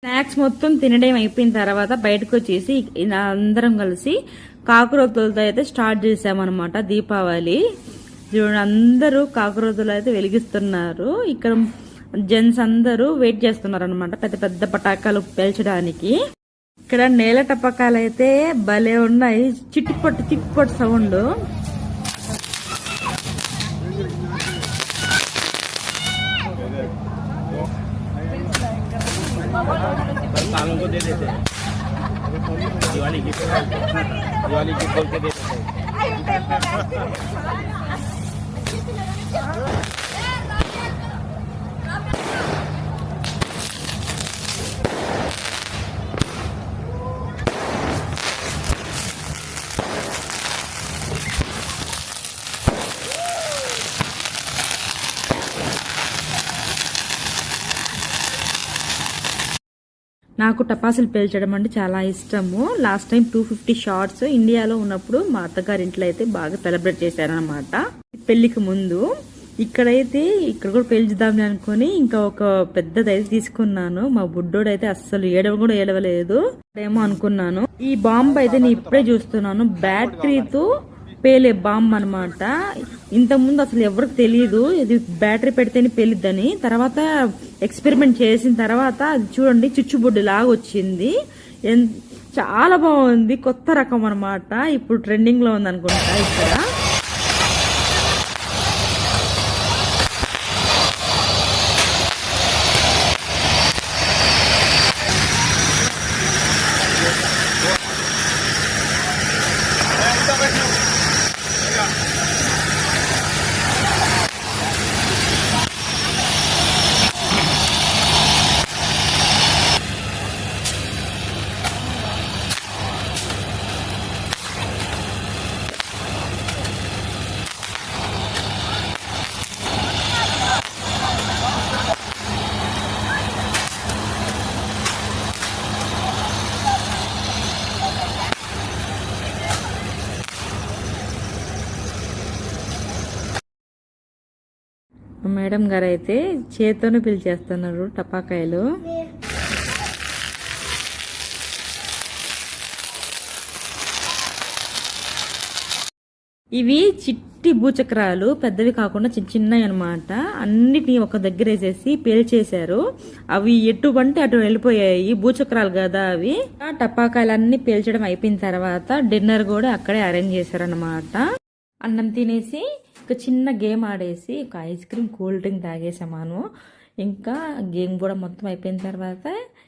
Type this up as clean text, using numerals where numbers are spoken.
Snacks మొత్తం తినడం అయిపోయిన తర్వాత బయటకు వచ్చేసి అందరం కలిసి కాకరొత్తులతో అయితే స్టార్ట్ చేసామన్నమాట దీపావళి. చూడండి, అందరూ కాకరొత్తులు అయితే వెలిగిస్తున్నారు. ఇక్కడ జెంట్స్ అందరూ వెయిట్ చేస్తున్నారు అనమాట పెద్ద పెద్ద పటాకాలు పేల్చడానికి. ఇక్కడ నేల టపకాలు అయితే భలే ఉన్నాయి, చిట్టుపట్టు సౌండ్. सालों को दे देते हैं, दिवाली गिफ्ट बोल के दे देते हैं। నాకు టపాసులు పేల్చడం అంటే చాలా ఇష్టము. లాస్ట్ టైం 250 షార్ట్స్ ఇండియాలో ఉన్నప్పుడు మా అత్తగారింట్లో అయితే బాగా సెలబ్రేట్ చేశారనమాట పెళ్లికి ముందు. ఇక్కడ కూడా పేల్చుదాం అనుకుని ఇంకా ఒక పెద్దదైతే తీసుకున్నాను. మా బుడ్డోడైతే అస్సలు కూడా ఏడవలేదు. ఏమో అనుకున్నాను. ఈ బాంబు అయితే నేను ఇప్పుడే చూస్తున్నాను, బ్యాటరీతో పేలే బాంబ్ అనమాట. ఇంతకుముందు అసలు ఎవరికి తెలియదు ఇది బ్యాటరీ పెడితేనే పేలిద్దని. తర్వాత ఎక్స్పెరిమెంట్ చేసిన తర్వాత అది చూడండి చుచ్చుబుడ్డి లాగా వచ్చింది. చాలా బాగుంది, కొత్త రకం అనమాట. ఇప్పుడు ట్రెండింగ్ లో ఉంది అనుకుంటా ఇక్కడ. మేడం గారు అయితే చేత్తోనే పిలిచేస్తున్నారు టపాకాయలు. ఇవి చిట్టి భూచక్రాలు, పెద్దవి కాకుండా చిన్నవి అనమాట. అన్నిటినీ ఒక దగ్గర వేసేసి పేల్చేశారు. అవి ఎటువంటి అటు వెళ్ళిపోయాయి, భూచక్రాలు కదా అవి. టపాకాయలన్నీ పేల్చడం అయిపోయిన తర్వాత డిన్నర్ కూడా అక్కడే అరేంజ్ చేశారనమాట. అన్నం తినేసి ఒక చిన్న గేమ్ ఆడేసి ఒక ఐస్ క్రీమ్ కూల్ డ్రింక్ తాగేసామాను. ఇంకా గేమ్ కూడా మొత్తం అయిపోయిన తర్వాత